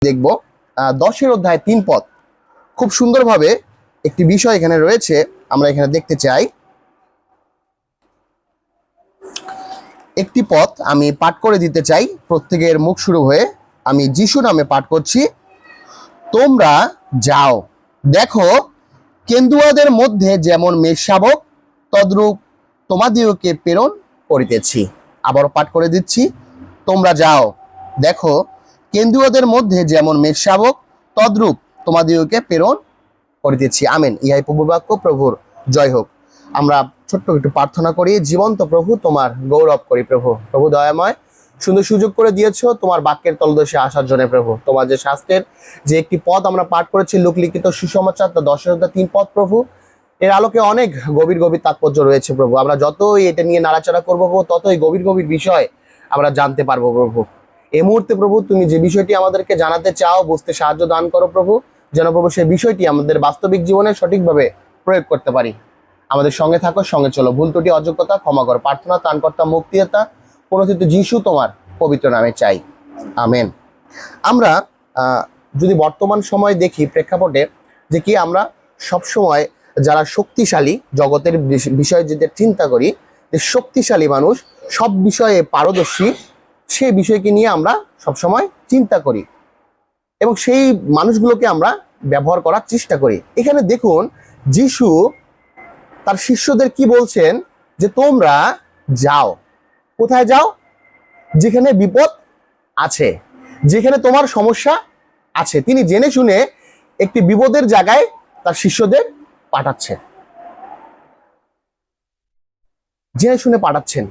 দেখব 10 অধ্যায় 3 পদ। খুব সুন্দরভাবে একটি বিষয় এখানে রয়েছে, আমরা এখানে দেখতে চাই। একটি পদ আমি পাঠ করে দিতে চাই, প্রত্যেকের মুখ শুরু হয়ে। আমি যিশু নামে পাঠ করছি। তোমরা যাও, দেখো কেন্দুয়াদের মধ্যে যেমন মেষশাবক, তদ্রূপ তোমাদিওকে প্রেরণ করিতেছি। আবারও পাঠ করে দিচ্ছি। তোমরা যাও, দেখো কেন্দুয়াদের মধ্যে যেমন মেষশাবক, তদ্রূপ তোমাদিওকে প্রেরণ করিতেছি। আমেন। ইহাই প্রভু বাক্য, প্রভুর জয় হোক। আমরা ছোট্ট একটু প্রার্থনা করি। জীবন্ত প্রভু, তোমার গৌরব করি প্রভু। প্রভু দয়াময়, সুন্দর সুযোগ করে দিয়েছো তোমার বাক্যের তলদেশে আসার জন্য প্রভু। তোমার যে শাস্ত্রের যে একটি পদ আমরা পাঠ করেছি, লোকলিখিত সুসমাচার, 10 অধ্যায় 3 পদ প্রভু, এর আলোকে অনেক গভীর গভীর তাৎপর্য রয়েছে প্রভু। আমরা যতই এটা নিয়ে নাড়াচাড়া করবো প্রভু, ততই গভীর গভীর বিষয় আমরা জানতে পারবো প্রভু। এই মুহূর্তে প্রভু, তুমি যে বিষয়টি আমাদেরকে জানাতে চাও, বুঝতে সাহায্য দান করো প্রভু, যেন প্রভু সেই বিষয়টি আমাদের বাস্তবিক জীবনে সঠিকভাবে প্রয়োগ করতে পারি। আমাদের সঙ্গে থাকো, সঙ্গে চলো। ভুল ত্রুটি অযোগ্যতা ক্ষমা করো। প্রার্থনা ত্রাণকর্তা মুক্তিদাতা পরিচিত যিশু তোমার পবিত্র নামে চাই, আমেন। আমরা যদি বর্তমান সময় দেখি প্রেক্ষাপটে, যে কি আমরা সবসময় যারা শক্তিশালী, জগতের বিষয়ে যদি চিন্তা করি, যে শক্তিশালী মানুষ, সব বিষয়ে পারদর্শী, সেই বিষয়কে নিয়ে আমরা সবসময় চিন্তা করি এবং সেই মানুষগুলোকে আমরা ব্যবহার করার চেষ্টা করি। এখানে দেখুন যিশু তার শিষ্যদের কি বলছেন, যে তোমরা যাও। কোথায় যাও? যেখানে বিপদ আছে, যেখানে তোমার সমস্যা আছে। তিনি জেনে শুনে একটি বিপদের জায়গায় তার শিষ্যদের পাঠাচ্ছেন, জেনে শুনে পাঠাচ্ছেন।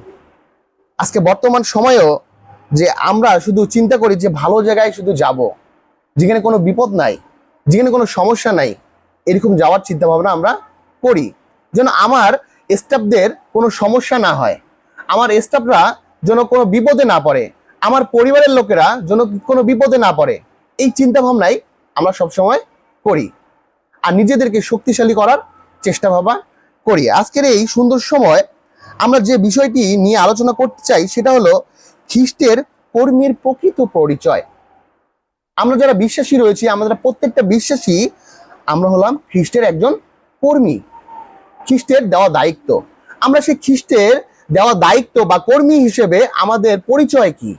আজকে বর্তমান সময়েও যে আমরা শুধু চিন্তা করি যে ভালো জায়গায় শুধু যাব, যেখানে কোনো বিপদ নাই, যেখানে কোনো সমস্যা নাই, এরকম যাওয়ার চিন্তা ভাবনা আমরা করি, যেন আমার স্টাফদের কোনো সমস্যা না হয়, আমার স্টাফরা যেন কোনো বিপদে না পড়ে, আমার পরিবারের লোকেরা যেন কোনো বিপদে না পড়ে। এই চিন্তা ভাবনাই আমরা সবসময় করি আর নিজেদেরকে শক্তিশালী করার চেষ্টা ভাবা করি। আজকের এই সুন্দর সময় আমরা যে বিষয়টি নিয়ে আলোচনা করতে চাই, সেটা হলো খ্রিস্টের কর্মীর প্রকৃত পরিচয়। আমরা যারা বিশ্বাসী রয়েছি, আমাদের প্রত্যেকটা বিশ্বাসী, আমরা হলাম খ্রিস্টের একজন কর্মী। খ্রিস্টের দেওয়া দায়িত্ব, আমরা সেই খ্রিস্টের দেওয়া দায়িত্ব বা কর্মী হিসেবে আমাদের পরিচয় কি,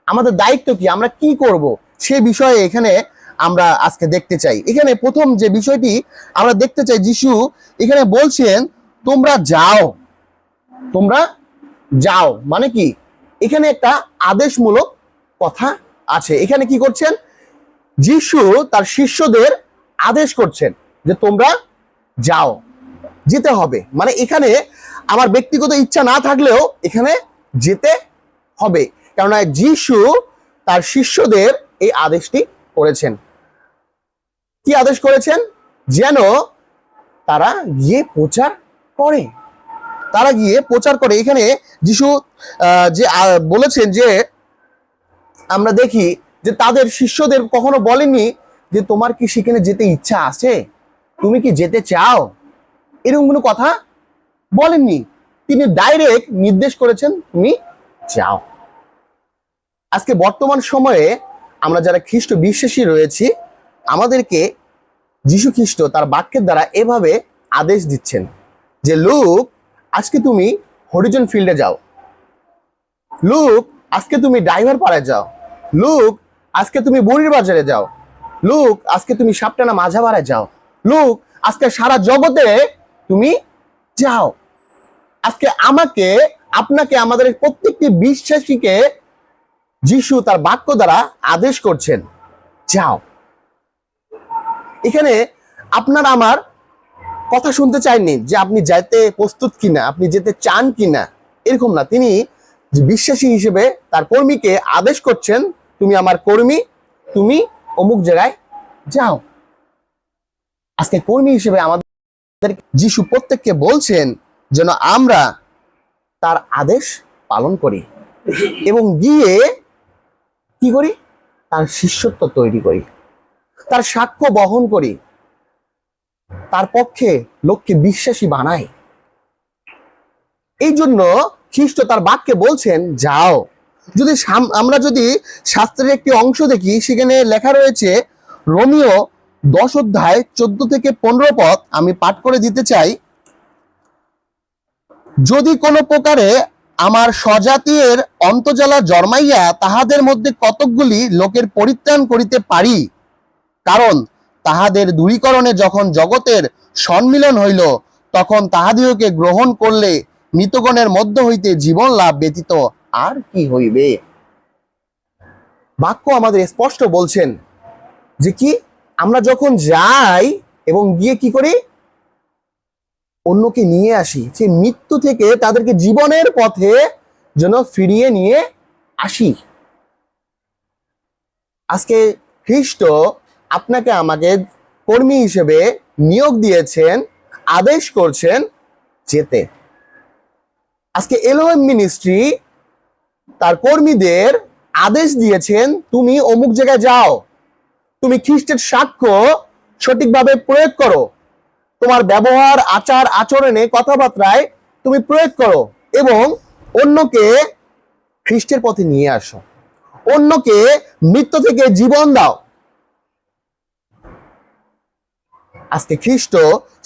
আমাদের দায়িত্ব কি, আমরা কি করব, সে বিষয়ে এখানে আমরা আজকে দেখতে চাই। এখানে প্রথম যে বিষয়টি আমরা দেখতে চাই, যিশু এখানে বলছেন তোমরা যাও। তোমরা যাও মানে কি? এখানে একটা আদেশমূলক কথা আছে। এখানে কি করছেন? যিশু তার শিষ্যদের আদেশ করছেন যে তোমরা যাও, যেতে হবে। মানে এখানে আমার ব্যক্তিগত ইচ্ছা না থাকলেও এখানে যেতে হবে, কেননা যিশু তার শিষ্যদের এই আদেশটি করেছেন। কি আদেশ করেছেন? যেন তারা গিয়ে প্রচার করে, তারা গিয়ে প্রচার করে। এখানে যিশু যে বলেছেন, যে আমরা দেখি যে তাদের শিষ্যদের কখনো বলেননি যে তোমার কি সেখানে যেতে ইচ্ছা আছে, তুমি কি যেতে চাও, এরকম কোনো কথা বলেননি। তিনি ডাইরেক্ট নির্দেশ করেছেন তুমি যাও। আজকে বর্তমান সময়ে আমরা যারা খ্রিস্ট বিশ্বাসী রয়েছি, আমাদেরকে যিশু খ্রিস্ট তার বাক্যের দ্বারা এভাবে আদেশ দিচ্ছেন যে লুক, আজকে তুমি হরিজন ফিল্ডে যাও। লুক, আজকে তুমি ড্রাইভার পাড়ায় যাও। লুক, আজকে তুমি বুড়ির বাজারে যাও। লুক, আজকে তুমি সাপটানা মাঝাবাড়ায় যাও। লুক, আজকে সারা জগতে তুমি যাও। আজকে আমাকে, আপনাকে, আমাদের প্রত্যেকটি বিশ্বাসীকে যিশু তার বাক্য দ্বারা আদেশ করছেন, যাও। এখানে আপনার আমার কথা শুনতে চাইনি যে আপনি যেতে প্রস্তুত কিনা, আপনি যেতে চান কিনা, এরকম না। তিনি বিশ্বাসী হিসেবে তার কর্মীকে আদেশ করছেন, তুমি আমার কর্মী, তুমি অমুক জায়গায় যাও। আজকে কর্মী হিসেবে আমাদের যিশু প্রত্যেককে বলছেন যেন আমরা তার আদেশ পালন করি এবং গিয়ে কি করি? তার শিষ্যত্ব তৈরি করি, তার সাক্ষ্য বহন করি, তার পক্ষে লোককে বিশ্বাসী বানাই। এই জন্য খ্রিস্ট তার বাক্যে বলছেন যাও। আমরা যদি শাস্ত্রের একটি অংশ দেখি, সেখানে লেখা রয়েছে রোমিও 10 অধ্যায় 14 থেকে 15 পদ, আমি পাঠ করে দিতে চাই। যদি কোনো প্রকারে আমার স্বজাতির অন্তর্জ্বালা জন্মাইয়া তাহাদের মধ্যে কতকগুলি লোকের পরিত্রাণ করিতে পারি, কারণ তাহাদের দূরীকরণে যখন জগতের সম্মিলন হইল, তখন তাহাদিওকে গ্রহণ করলে মৃতগণের মধ্য হইতে জীবন লাভ ব্যতীত আর কি হইবে। বাক্য আমাদের স্পষ্ট বলছেন যে কি, আমরা যখন যাই এবং গিয়ে কি করি, অন্যকে নিয়ে আসি, যে মৃত্যু থেকে তাদেরকে জীবনের পথে যেন ফিরিয়ে নিয়ে আসি। আজকে খ্রিস্ট আপনাকে আমাকে কর্মী হিসেবে নিয়োগ দিয়েছেন, আদেশ করছেন যেতে। আজকে এলোহেম মিনিস্ট্রি তার কর্মীদের আদেশ দিয়েছেন, তুমি অমুক জায়গায় যাও, তুমি খ্রিস্টের সাক্ষ্য সঠিকভাবে প্রয়োগ করো, তোমার ব্যবহার, আচার আচরণে, কথাবার্তায় তুমি প্রয়োগ করো এবং অন্যকে খ্রিস্টের পথে নিয়ে আসো, অন্যকে মৃত্যু থেকে জীবন দাও। আজকে খ্রিস্ট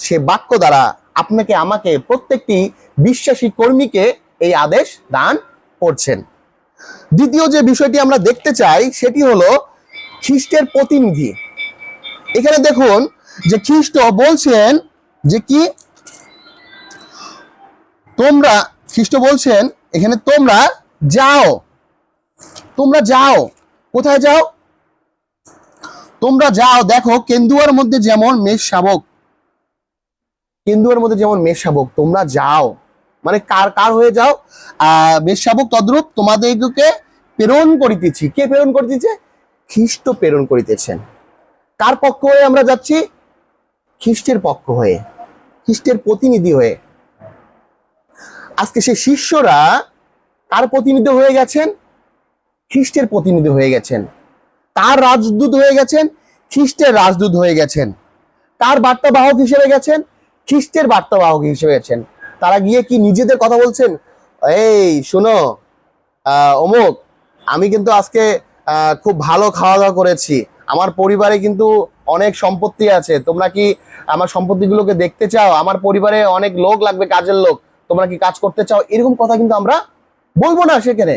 সে বাক্য দ্বারা আপনাকে আমাকে, প্রত্যেকটি বিশ্বাসী কর্মীকে এই আদেশ দান করছেন। দ্বিতীয় যে বিষয়টি আমরা দেখতে চাই সেটি হলো খ্রিস্টের প্রতিনিধি। এখানে দেখুন যে খ্রিস্ট বলছেন যে কি, খ্রিস্ট বলছেন এখানে তোমরা যাও, তোমরা যাও। কোথায় যাও? তোমরা যাও। দেখো, কেন্দুয়ার মধ্যে যেমন মেষ শাবক, কেন্দুয়ার মধ্যে যেমন মেষ শাবক, তোমরা যাও মানে কার হয়ে যাও? মেষ শাবক তদ্রূপ তোমাদেরকে প্রেরণ করিতেছি। কে প্রেরণ করিতেছে? খ্রিস্ট প্রেরণ করিতেছেন। কার পক্ষ হয়ে আমরা যাচ্ছি? খ্রিস্টের পক্ষ হয়ে, খ্রিস্টের প্রতিনিধি হয়ে। আজকে সেই শিষ্যরা কার প্রতিনিধি হয়ে গেছেন? খ্রিস্টের প্রতিনিধি হয়ে গেছেন। তার রাজদূত হয়ে গেছেন, খ্রিস্টের রাজদূত হয়ে গেছেন। তার বার্তাবাহক হিসেবে গেছেন, খ্রিস্টের বার্তাবাহক হিসেবে গেছেন। তারা গিয়ে কি নিজেদের কথা বলছেন? এই শোনো অমুক, আমি কিন্তু আজকে খুব ভালো খাওয়া দাওয়া করেছি, আমার পরিবারে কিন্তু অনেক সম্পত্তি আছে, তোমরা কি আমার সম্পত্তিগুলোকে দেখতে চাও? আমার পরিবারে অনেক লোক লাগবে, কাজের লোক, তোমরা কি কাজ করতে চাও? এরকম কথা কিন্তু আমরা বলবো না। সেখানে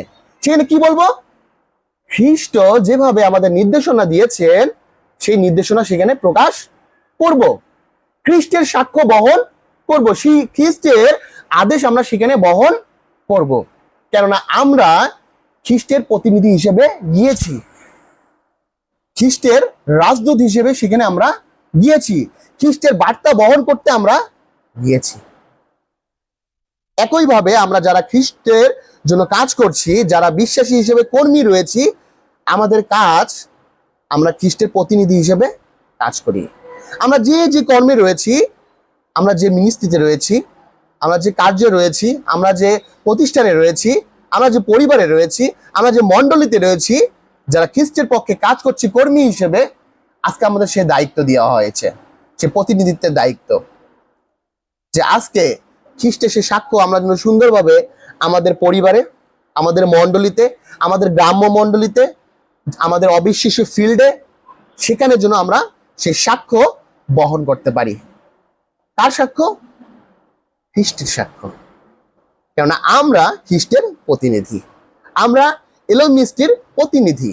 কি বলবো? খ্রিস্ট যেভাবে আমাদের নির্দেশনা দিয়েছেন সেই নির্দেশনা সেখানে প্রকাশ করব, খ্রিস্টের সাক্ষ্য বহন করব, সেই খ্রিস্টের আদেশ আমরা সেখানে বহন করব। কেননা আমরা খ্রিস্টের প্রতিনিধি হিসেবে গিয়েছি, খ্রিস্টের রাজদূত হিসেবে সেখানে আমরা গিয়েছি, খ্রিস্টের বার্তা বহন করতে আমরা গিয়েছি। একইভাবে আমরা যারা খ্রিস্টের জন্য কাজ করছি, যারা বিশ্বাসী হিসেবে কর্মী রয়েছি, আমাদের কাজ, আমরা খ্রিস্টের প্রতিনিধি হিসেবে কাজ করি। আমরা যে কর্মে রয়েছি, আমরা যে মিনিস্ট্রিতে রয়েছি, আমরা যে কার্যে রয়েছি, আমরা যে প্রতিষ্ঠানে রয়েছি, আমরা যে পরিবারে রয়েছি, আমরা যে মণ্ডলীতে রয়েছি, যারা খ্রিস্টের পক্ষে কাজ করছি কর্মী হিসেবে, আজকে আমাদের সে দায়িত্ব দেওয়া হয়েছে, সে প্রতিনিধিত্বের দায়িত্ব, যে আজকে খ্রিস্টের সে সাক্ষ্য আমরা যেন সুন্দরভাবে আমাদের পরিবারে, আমাদের মণ্ডলীতে, আমাদের গ্রাম্য মণ্ডলীতে, আমাদের অবিশ্বাস্য ফিল্ডে, সেখানে যেন আমরা সেই সাক্ষ্য বহন করতে পারি। কার সাক্ষ্য? খ্রিস্টের সাক্ষ্য। কেননা আমরা খ্রিস্টের প্রতিনিধি, আমরা এলোহেম মিনিস্ট্রির প্রতিনিধি।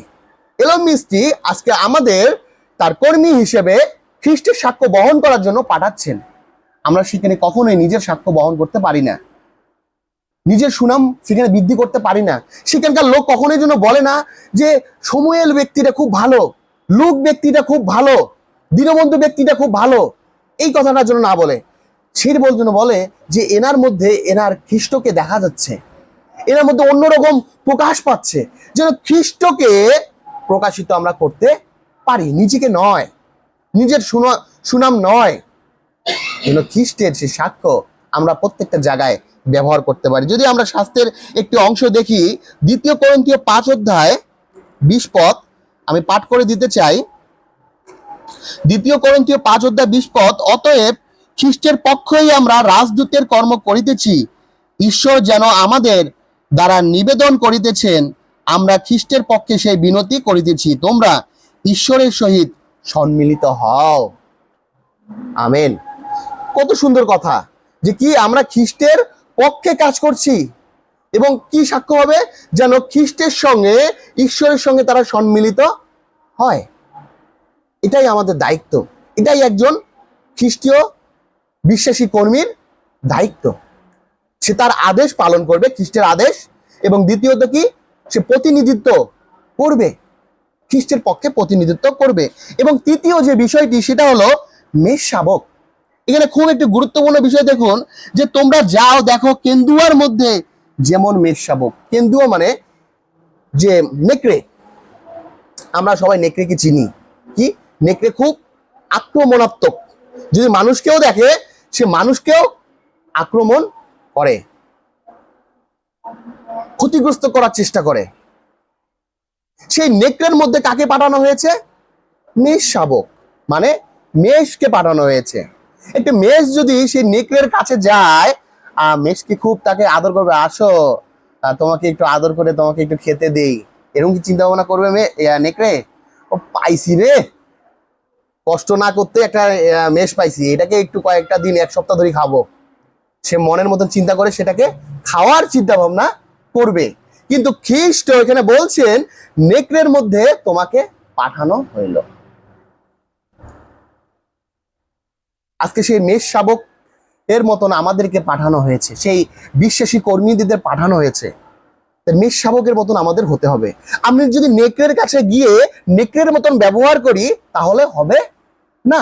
এলোহেম মিনিস্ট্রি আজকে আমাদের তার কর্মী হিসেবে খ্রিস্টের সাক্ষ্য বহন করার জন্য পাঠাচ্ছেন। আমরা সেখানে কখনোই নিজের সাক্ষ্য বহন করতে পারি না, নিজের সুনাম সেখানে বৃদ্ধি করতে পারি না। সেখানকার লোক কখনোই যেন বলে না যে সমুয়েল ব্যক্তিটা খুব ভালো, লুক ব্যক্তিটা খুব ভালো, দীনবন্ধু ব্যক্তিটা খুব ভালো, এই কথাটা যেন না বলে। সের জন্য বলে যে এনার মধ্যে এনার খ্রিস্টকে দেখা যাচ্ছে, এনার মধ্যে অন্যরকম প্রকাশ পাচ্ছে, যেন খ্রিস্টকে প্রকাশিত আমরা করতে পারি, নিজেকে নয়, নিজের সুনাম নয়, যেন খ্রিস্টের সেই সাক্ষ্য আমরা প্রত্যেকটা জায়গায় ব্যবহার করতে পারি। যদি আমরা শাস্ত্রের একটি অংশ দেখি, 2 কোরিন্থীয় 5 অধ্যায় 20 পদ, আমি পাঠ করে দিতে চাই। 2 কোরিন্থীয় 5 অধ্যায় 20 পদ, অতএব খ্রিস্টের পক্ষেই আমরা রাজদূতের কর্ম করিতেছি, ঈশ্বর যেন আমাদের দ্বারা নিবেদন করিতেছেন আমরা খ্রিস্টের পক্ষে সেই বিনতি করিতেছি, তোমরা ঈশ্বরের সহিত সম্মিলিত হও। আমেন। কত সুন্দর কথা, যে কি আমরা খ্রিস্টের পক্ষে কাজ করছি এবং কি সাক্ষ্য হবে, যেন খ্রিস্টের সঙ্গে ঈশ্বরের সঙ্গে তারা সম্মিলিত হয়। এটাই আমাদের দায়িত্ব, এটাই একজন খ্রিস্টীয় বিশ্বাসী কর্মীর দায়িত্ব। সে তার আদেশ পালন করবে, খ্রিস্টের আদেশ, এবং দ্বিতীয়ত কি, সে প্রতিনিধিত্ব করবে, খ্রিস্টের পক্ষে প্রতিনিধিত্ব করবে। এবং তৃতীয় যে বিষয়টি, সেটা হলো মেষ শাবক। এখানে খুব একটি গুরুত্বপূর্ণ বিষয় দেখুন, যে তোমরা যাও দেখো কেন্দুয়ার মধ্যে যেমন মেষ শাবক। কেন্দুয়া মানে যে নেকড়ে, আমরা সবাই নেকড়েকে চিনি। কি, নেকড়ে খুব আক্রমণাত্মক, যদি মানুষকেও দেখে সে মানুষকেও আক্রমণ করে, ক্ষতিগ্রস্ত করার চেষ্টা করে। সেই নেকড়ের মধ্যে কাকে পাঠানো হয়েছে? মেষ শাবক, মানে মেষকে পাঠানো হয়েছে। একটা মেষ যদি সেই নেকড়ের কাছে যায়, মেষকে খুব তাকে আদর করবে, আসো তোমাকে একটু আদর করে তোমাকে একটু খেতে দেই, এরকম কি চিন্তা ভাবনা করবে নেকড়ে? ও পাইছি রে, কষ্ট না করতে একটা মেষ পাইছি, এটাকে একটু কয়েকটা দিন, এক সপ্তাহ ধরে খাবো। সে মনের মতন চিন্তা করে সেটাকে খাওয়ার চিন্তা ভাবনা করবে। কিন্তু খ্রিস্ট এখানে বলছেন নেকড়ের মধ্যে তোমাকে পাঠানো হইল। আজকে সেই মেষ শাবক এর মতন আমাদেরকে পাঠানো হয়েছে, সেই বিশ্বাসী কর্মীদের পাঠানো হয়েছে। মেষ শাবকের মতন আমাদের হতে হবে। আমি যদি নেকড়ের কাছে গিয়ে নেকড়ের মতন ব্যবহার করি তাহলে হবে না।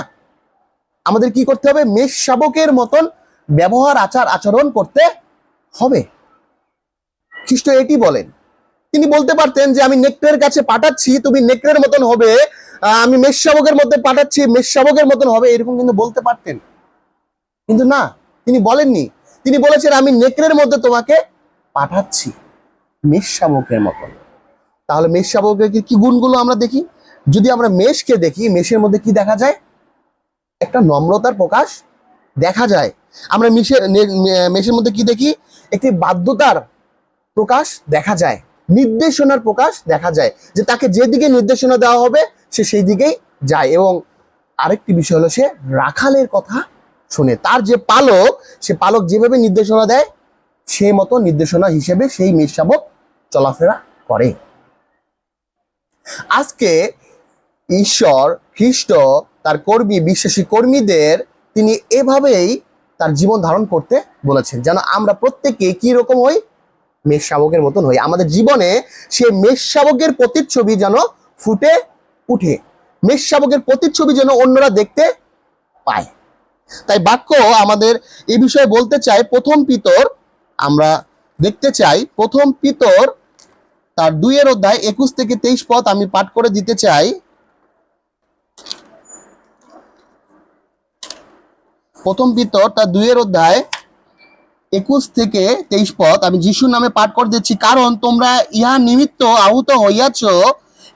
আমাদের কি করতে হবে? মেষ শাবকের মতন ব্যবহার আচরণ করতে হবে। খ্রিস্ট এটি বলেন। তিনি বলতে পারতেন যে আমি নেকড়ের কাছে পাঠাচ্ছি, তুমি নেকড়ের মতন হবে, আমি মেষ শাবকের মধ্যে পাঠাচ্ছি, মেষ শাবকের মতন হবে, এরকম কিন্তু বলতে পারতেন। কিন্তু না, তিনি বলেননি। তিনি বলেছেন আমি নেকড়ের মধ্যে তোমাকে পাঠাচ্ছি, মেষ শাবকের মতন। তাহলে মেষ শাবকের কি গুণগুলো আমরা দেখি? যদি আমরা মেষকে দেখি, মেষের মধ্যে কি দেখা যায়? একটা নম্রতার প্রকাশ দেখা যায়। আমরা মেষের মধ্যে কি দেখি? একটি বাধ্যতার প্রকাশ দেখা যায়, নির্দেশনার প্রকাশ দেখা যায়, যে তাকে যেদিকে নির্দেশনা দেওয়া হবে সে সেই দিকেই যায়। এবং আরেকটি বিষয় হলো সে রাখালের কথা শুনে। তার যে পালক, সে পালক যেভাবে নির্দেশনা দেয় সেই মতো নির্দেশনা হিসেবে সেই মেষ শাবক চলাফেরা করে। আজকে ঈশ্বর খ্রিস্ট তার কর্মী, বিশ্বাসী কর্মীদের তিনি এভাবেই তার জীবন ধারণ করতে বলেছেন, যেন আমরা প্রত্যেকে কি রকম হই? মেষ শাবকের মতন হই। আমাদের জীবনে সে মেষ শাবকের প্রতিচ্ছবি যেন ফুটে উঠে, মেষ শাবকের প্রতিচ্ছবি যেন অন্যরা দেখতে পায়। তাই বাক্য আমাদের এই বিষয়ে বলতে চাই। প্রথম পিতর আমরা দেখতে চাই, প্রথম পিতর তার 2 অধ্যায় 21 থেকে 23 পদ আমি পাঠ করে দিতে চাই। প্রথম পিতর তার 2 অধ্যায় 21 থেকে 23 পদ আমি যিশুর নামে পাঠ করে দিচ্ছি। কারণ তোমরা ইহা নিমিত্ত আহত হইয়াছ,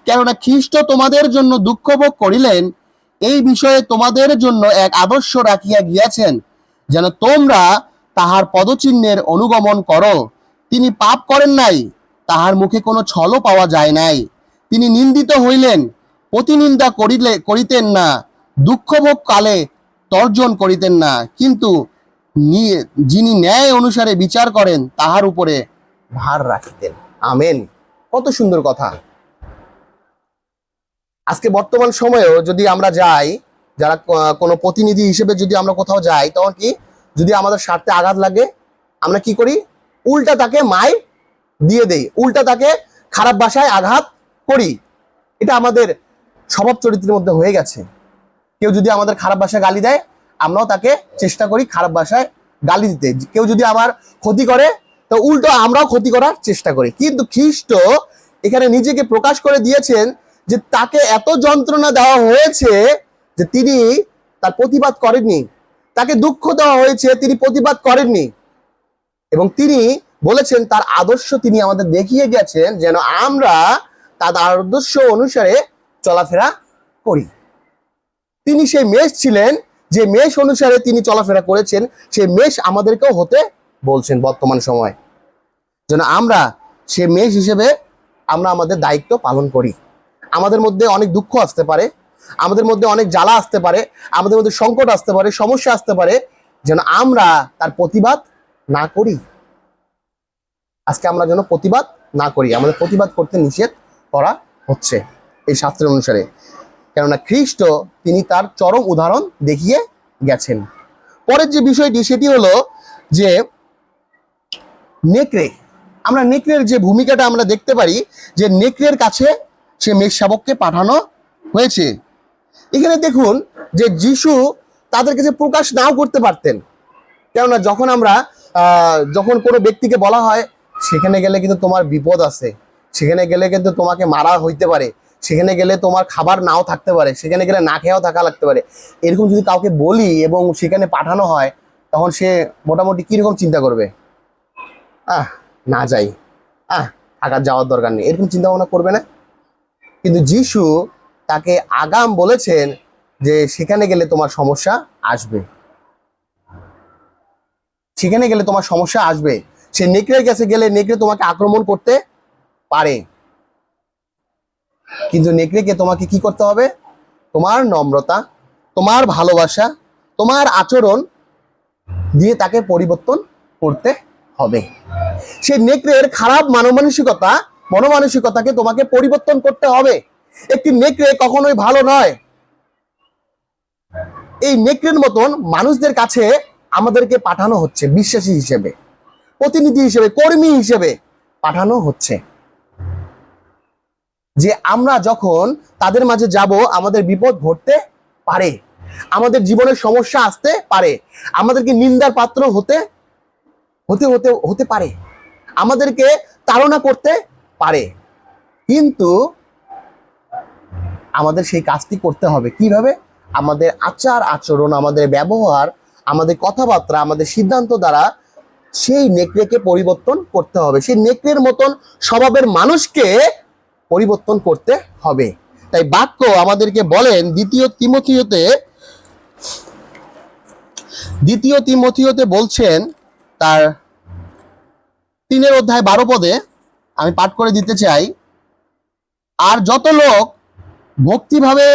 কেননা খ্রিস্ট তোমাদের জন্য দুঃখ ভোগ করিলেন, এই বিষয়ে তোমাদের জন্য এক আদর্শ রাখিয়া গিয়াছেন, যেন তোমরা তাহার পদচিহ্নের অনুগমন করো। তিনি পাপ করেন নাই, তাহার মুখে কোনো ছলও পাওয়া যায় নাই। তিনি নিন্দিত হইলেন, প্রতিনিন্দা করিতেন না, দুঃখ ভোগ কালে তর্জন করিতেন না, কিন্তু যিনি ন্যায় অনুসারে বিচার করেন তাহার উপরে ভার রাখিতেন। আমেন। কত সুন্দর কথা। আজকে বর্তমান সময়েও যদি আমরা যাই, যারা কোনো প্রতিনিধি হিসেবে যদি আমরা কোথাও যাই, তখন কি, যদি আমাদের স্বার্থে আঘাত লাগে আমরা কি করি? উল্টা তাকে মাইর দিয়ে দেই, উল্টা তাকে খারাপ ভাষায় আঘাত করি। এটা আমাদের স্বভাব চরিত্রের মধ্যে হয়ে গেছে। কেউ যদি আমাদের খারাপ ভাষায় গালি দেয়, আমরাও তাকে চেষ্টা করি খারাপ ভাষায় গালি দিতে। কেউ যদি আমার ক্ষতি করে, তো উল্টো আমরাও ক্ষতি করার চেষ্টা করি। কিন্তু খ্রিস্ট এখানে নিজেকে প্রকাশ করে দিয়েছেন যে তাকে এত যন্ত্রণা দেওয়া হয়েছে যে তিনি তার প্রতিবাদ করেননি। তাকে দুঃখ দেওয়া হয়েছে, তিনি প্রতিবাদ করেননি। এবং তিনি বলেছেন তার আদর্শ তিনি আমাদের দেখিয়ে গেছেন, যেন আমরা তার আদর্শ অনুসারে চলাফেরা করি। তিনি সেই মেষ ছিলেন, যে মেষ অনুসারে তিনি চলাফেরা করেছেন, সেই মেষ আমাদেরকেও হতে বলছেন বর্তমান সময়, যেন আমরা সে মেষ হিসেবে আমরা আমাদের দায়িত্ব পালন করি। আমাদের মধ্যে অনেক দুঃখ আসতে পারে, আমাদের মধ্যে অনেক জ্বালা আসতে পারে, আমাদের মধ্যে সংকট আসতে পারে, সমস্যা আসতে পারে, যেন আমরা তার প্রতিবাদ না করি। আজকে আমরা যেন প্রতিবাদ না করি, আমাদের প্রতিবাদ করতে নিষেধ করা হচ্ছে এই শাস্ত্রের অনুসারে। কেননা খ্রিস্ট তিনি তার চরম উদাহরণ দেখিয়ে গেছেন। পরের যে বিষয়টি সেটি হলো যে নেকড়ে, আমরা নেকড়ের যে ভূমিকাটা আমরা দেখতে পারি যে নেকড়ের কাছে সে মেষশাবককে পাঠানো হয়েছে। এখানে দেখুন যে যিশু তাদের কাছে প্রকাশ নাও করতে পারতেন। কেননা যখন কোনো ব্যক্তিকে বলা হয় সেখানে গেলে কিন্তু তোমার বিপদ আছে, সেখানে গেলে কিন্তু তোমাকে মারা হইতে পারে, সেখানে গেলে তোমার খাবার নাও থাকতে পারে, সেখানে গেলে না খেয়েও থাকা লাগতে পারে, এরকম যদি কাউকে বলি এবং সেখানে পাঠানো হয়, তখন সে মোটামুটি কিরকম চিন্তা করবে? না যাই, থাকার যাওয়ার দরকার নেই, এরকম চিন্তা ভাবনা করবে না। কিন্তু যিশু তাকে আগাম বলেছেন যে সেখানে গেলে তোমার সমস্যা আসবে, সেখানে গেলে তোমার সমস্যা আসবে। সে নেকড়ের কাছে গেলে নেকড়ে তোমাকে আক্রমণ করতে পারে, কিন্তু নেকড়েকে তোমাকে কি করতে হবে? তোমার নম্রতা, তোমার ভালোবাসা, তোমার আচরণ দিয়ে তাকে পরিবর্তন করতে হবে। সে নেকড়ের খারাপ মনোমানসিকতাকে তোমাকে পরিবর্তন করতে হবে। একটি নেকড়ে কখনোই ভালো নয়। এই নেকড়ের মতন মানুষদের কাছে আমাদেরকে পাঠানো হচ্ছে, বিশ্বাসী হিসেবে, প্রতিনিধি হিসেবে, কর্মী হিসেবে পাঠানো হচ্ছে। যে আমরা যখন তাদের মাঝে যাব, আমাদের বিপদ ঘটতে পারে, আমাদের জীবনের সমস্যা আসতে পারে, আমাদেরকে নিন্দার পাত্র হতে পারে, আমাদেরকে তাড়না করতে পারে, কিন্তু আমাদের সেই কাজটি করতে হবে কিভাবে? আমাদের আচার আচরণ, আমাদের ব্যবহার, আমাদের কথাবার্তা, আমাদের সিদ্ধান্ত দ্বারা সেই নেকড়েকে পরিবর্তন করতে হবে। সেই নেকড়ের মতন স্বভাবের মানুষকে পরিবর্তন করতে হবে। তাই বাক্য আমাদেরকে বলেন দ্বিতীয় তিমথিওতে বলছেন তার 3:12 আমি পাঠ করে দিতে চাই। আর যত লোক ভক্তিভাবে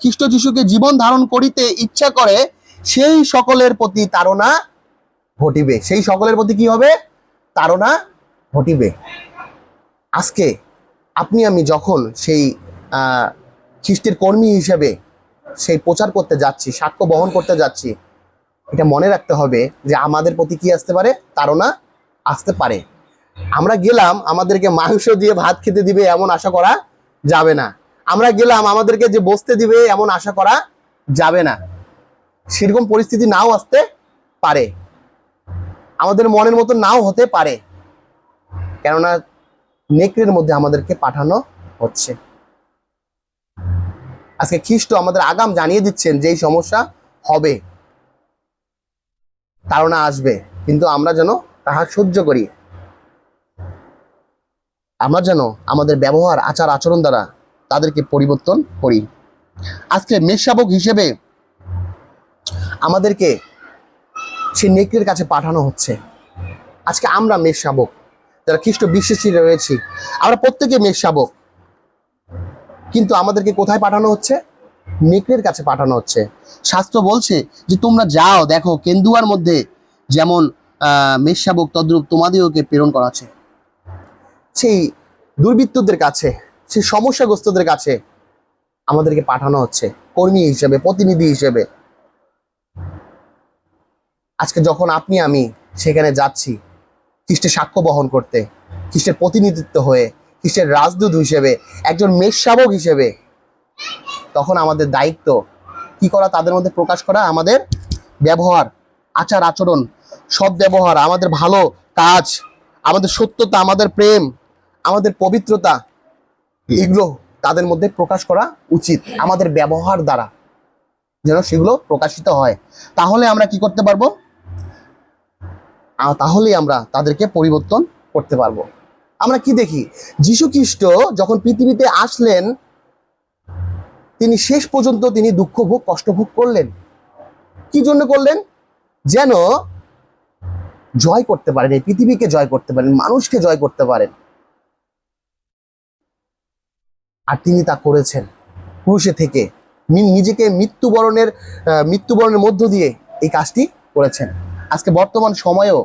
খ্রিস্ট যিশুকে জীবন ধারণ করিতে ইচ্ছা করে, সেই সকলের প্রতি তাড়না ঘটিবে। সেই সকলের প্রতি কি হবে? তাড়না ঘটিবে। আজকে আপনি আমি যখন সেই খ্রিস্টের কর্মী হিসেবে সেই প্রচার করতে যাচ্ছি, সাক্ষ্য বহন করতে যাচ্ছি, এটা মনে রাখতে হবে যে আমাদের প্রতি কি আসতে পারে? তাড়না আসতে পারে। আমরা গেলাম আমাদেরকে মাংস দিয়ে ভাত খেতে দিবে এমন আশা করা যাবে না। আমরা গেলাম আমাদেরকে যে বসতে দিবে এমন আশা করা যাবে না। সেরকম পরিস্থিতি নাও আসতে পারে, আমাদের মনের মতো নাও হতে পারে, কেননা নেকড়ের মধ্যে আমাদেরকে পাঠানো হচ্ছে। আজকে খ্রিস্ট আমাদের আগাম জানিয়ে দিচ্ছেন যে এই সমস্যা হবে, তাড়না আসবে, কিন্তু আমরা যেন তাহা সহ্য করি। আমরা যেন আমাদের ব্যবহার, আচার আচরণ দ্বারা তাদেরকে পরিবর্তন করি। আজকে মেষশাবক হিসেবে আমাদেরকে সে নেকড়ের কাছে পাঠানো হচ্ছে। আজকে আমরা মেষশাবক, যারা খ্রিস্ট বিশ্বাসী রয়েছি, আমরা প্রত্যেকে মেষশাবক, কিন্তু আমাদেরকে কোথায় পাঠানো হচ্ছে? নেকড়ের কাছে পাঠানো হচ্ছে। শাস্ত্র বলছে যে তোমরা যাও, দেখো কেন্দুয়ার মধ্যে যেমন মেষশাবক তদ্রূপ তোমাদেরকে প্রেরণ করা আছে। সেই দুর্বৃত্তদের কাছে, সেই সমস্যাগ্রস্তদের কাছে আমাদেরকে পাঠানো হচ্ছে কর্মী হিসেবে, প্রতিনিধি হিসেবে। আজকে যখন আপনি আমি সেখানে যাচ্ছি খ্রিস্টের সাক্ষ্য বহন করতে, খ্রিস্টের প্রতিনিধিত্ব হয়ে, খ্রিস্টের রাজদূত হিসেবে, একজন মেষশাবক হিসেবে, তখন আমাদের দায়িত্ব কি করা? তাদের মধ্যে প্রকাশ করা আমাদের ব্যবহার, আচার আচরণ, সৎ ব্যবহার, আমাদের ভালো কাজ, আমাদের সত্যতা, আমাদের প্রেম, আমাদের পবিত্রতা, এগুলো তাদের মধ্যে প্রকাশ করা উচিত। আমাদের ব্যবহার দ্বারা যেন সেগুলো প্রকাশিত হয়। তাহলে আমরা কি করতে পারবো? তাহলেই আমরা তাদেরকে পরিবর্তন করতে পারবো। আমরা কি দেখি? যীশু খ্রিস্ট যখন পৃথিবীতে আসলেন, তিনি শেষ পর্যন্ত তিনি দুঃখ ভোগ, কষ্ট ভোগ করলেন। কি জন্য করলেন? যেন জয় করতে পারেন, এই পৃথিবীকে জয় করতে পারেন, মানুষকে জয় করতে পারেন। আর তিনি তা করেছেন ক্রুশে থেকে, নিজেকে মৃত্যুবরণের মধ্য দিয়ে এই কাজটি করেছেন। আজকে বর্তমান সময়েও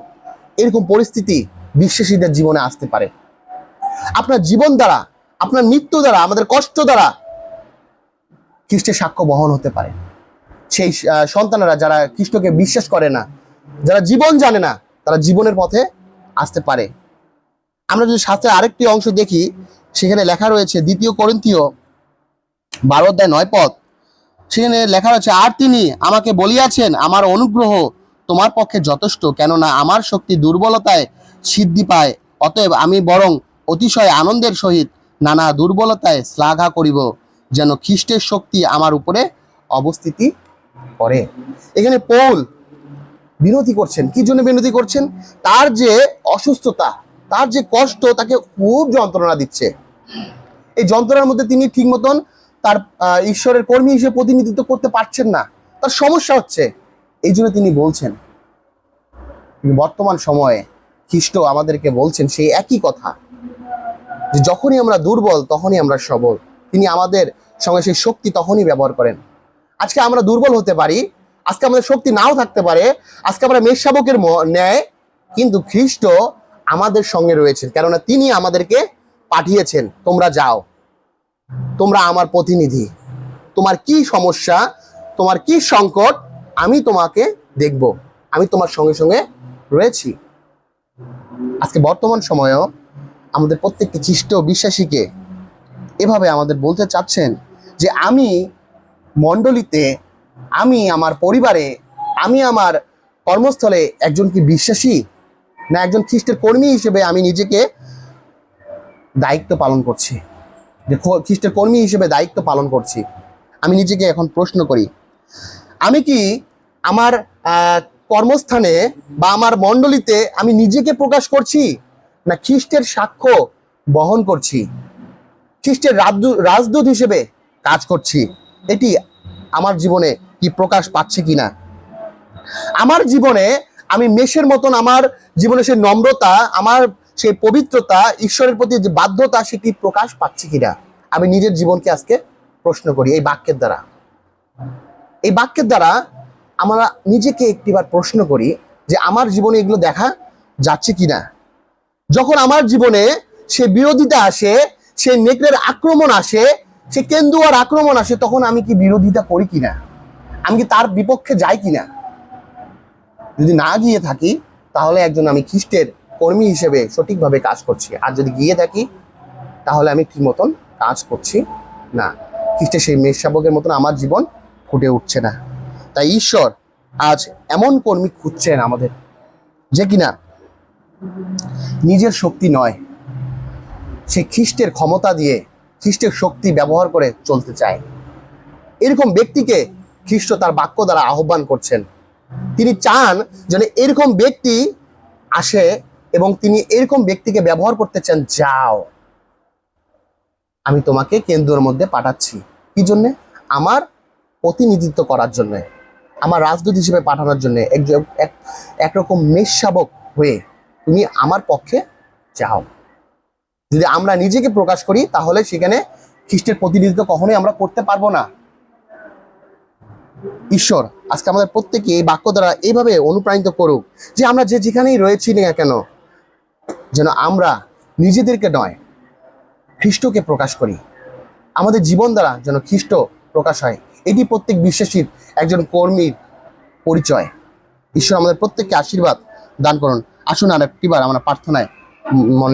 এরকম পরিস্থিতি বিশ্বাসীদের জীবনে আসতে পারে। আপনার জীবন দ্বারা, আপনার মৃত্যু দ্বারা, আমাদের কষ্ট দ্বারা খ্রিস্টের সাক্ষ্য বহন হতে পারে। সেই সন্তানেরা যারা খ্রিস্টকে বিশ্বাস করে না, যারা জীবন জানে না, তারা জীবনের পথে আসতে পারে। আমরা যদি শাস্ত্রের আরেকটি অংশ দেখি, সেখানে লেখা রয়েছে 2 করিন্থীয় 12:9 সেখানে লেখা রয়েছে, আর তিনি আমাকে বলিয়াছেন, আমার অনুগ্রহ তোমার পক্ষে যথেষ্ট, কেননা আমার শক্তি দুর্বলতায় সিদ্ধি পায়। অতএব আমি বরং অতিশয় আনন্দের সহিত নানা দুর্বলতায় শ্লাঘা করিব, যেন খ্রিস্টের শক্তি আমার উপরে অবস্থিতি করে। এখানে পৌল বিনতি করছেন। কি জন্য বিনতি করছেন? তার যে অসুস্থতা, তার যে কষ্ট তাকে খুব যন্ত্রণা দিচ্ছে। এই যন্ত্রণার মধ্যে তিনি ঠিক মতন তার ঈশ্বরের কর্মী হিসেবে প্রতিনিধিত্ব করতে পারছেন না, তার সমস্যা হচ্ছে। এই জন্য তিনি বলছেন, বর্তমান সময়ে খ্রিস্ট আমাদেরকে বলছেন সেই একই কথা, যে যখনই আমরা দুর্বল তখনই আমরা সবল। তিনি আমাদের সঙ্গে সেই শক্তি তখনই ব্যবহার করেন। আজকে আমরা দুর্বল হতে পারি, আজকে আমাদের শক্তি নাও থাকতে পারে, আজকে আমরা মেষশাবকের ন্যায়, কিন্তু খ্রিস্ট আমাদের সঙ্গে রয়েছেন, কেননা তিনি আমাদেরকে পাঠিয়েছেন, তোমরা যাও, তোমরা আমার প্রতিনিধি, তোমার কি সমস্যা, তোমার কি সংকট, আমি তোমাকে দেখব, আমি তোমার সঙ্গে সঙ্গে রয়েছি। আজকে বর্তমান সময়েও আমাদের প্রত্যেকটি খ্রিস্ট বিশ্বাসীকে এভাবে আমাদের বলতে চাচ্ছেন যে আমি মণ্ডলীতে, আমি আমার পরিবারে, আমি আমার কর্মস্থলে একজন কি বিশ্বাসী, না একজন খ্রিস্টের কর্মী হিসেবে আমি নিজেকে দায়িত্ব পালন করছি, যে খ্রিস্টের কর্মী হিসেবে দায়িত্ব পালন করছি। আমি নিজেকে এখন প্রশ্ন করি, আমি কি আমার কর্মস্থানে বা আমার মণ্ডলীতে আমি নিজেকে প্রকাশ করছি, না খ্রিস্টের সাক্ষ্য বহন করছি, খ্রিস্টের রাজদূত হিসেবে কাজ করছি? এটি আমার জীবনে কি প্রকাশ পাচ্ছে কিনা? আমার জীবনে আমি মেষের মতন আমার জীবনে সেই নম্রতা, আমার সেই পবিত্রতা, ঈশ্বরের প্রতি যে বাধ্যতা, সেটি প্রকাশ পাচ্ছে কিনা? আমি নিজের জীবনকে আজকে প্রশ্ন করি এই বাক্যের দ্বারা। এই বাক্যের দ্বারা আমরা নিজেকে একটিবার প্রশ্ন করি যে আমার জীবনে এগুলো দেখা যাচ্ছে কিনা। যখন আমার জীবনে সে বিরোধিতা আসে, সে নেকড়ের আক্রমণ আসে, সে কেন্দুয়ার আক্রমণ আসে, তখন আমি কি বিরোধিতা করি কিনা, আমি কি তার বিপক্ষে যাই কিনা? যদি না গিয়ে থাকি, তাহলে একজন আমি খ্রিস্টের কর্মী হিসেবে সঠিকভাবে কাজ করছি। আর যদি গিয়ে থাকি, তাহলে আমি ঠিক মতন কাজ করছি না, খ্রিস্টের সেই মেষশাবকের মতন আমার জীবন ফুটে উঠছে না। তাই ঈশ্বর আজ এমন কর্মী খুঁজছেন আমাদের, যে কিনা নিজের শক্তি নয়, সে খ্রিস্টের ক্ষমতা দিয়ে, খ্রিস্টের শক্তি ব্যবহার করে চলতে চায়। এরকম ব্যক্তিকে খ্রিস্ট তার বাক্য দ্বারা আহ্বান করছেন। তিনি চান যেন এরকম ব্যক্তি আসে এবং তিনি এরকম ব্যক্তিকে ব্যবহার করতে চান। যাও, আমি তোমাকে কেন্দ্রের মধ্যে পাঠাচ্ছি। কি জন্যে? আমার প্রতিনিধিত্ব করার জন্য, আমার রাজদূত হিসেবে পাঠানোর জন্য। একরকম মেষশাবক হয়ে তুমি আমার পক্ষে যাও। যদি আমরা নিজেকে প্রকাশ করি, তাহলে সেখানে খ্রিস্টের প্রতিনিধিত্ব কখনোই আমরা করতে পারবো না। ঈশ্বর আজকে আমাদের প্রত্যেকে এই বাক্য দ্বারা এইভাবে অনুপ্রাণিত করুক, যে আমরা যেখানেই রয়েছি না কেন, যেন আমরা নিজেদেরকে নয়, খ্রিস্টকে প্রকাশ করি। আমাদের জীবন দ্বারা যেন খ্রিস্ট প্রকাশ হয়। এটি প্রত্যেক বিশ্বাসীর একজন কর্মীর পরিচয়। ঈশ্বর আমাদের প্রত্যেককে আশীর্বাদ দান করুন। আসুন আর একটিবার আমরা প্রার্থনায় মন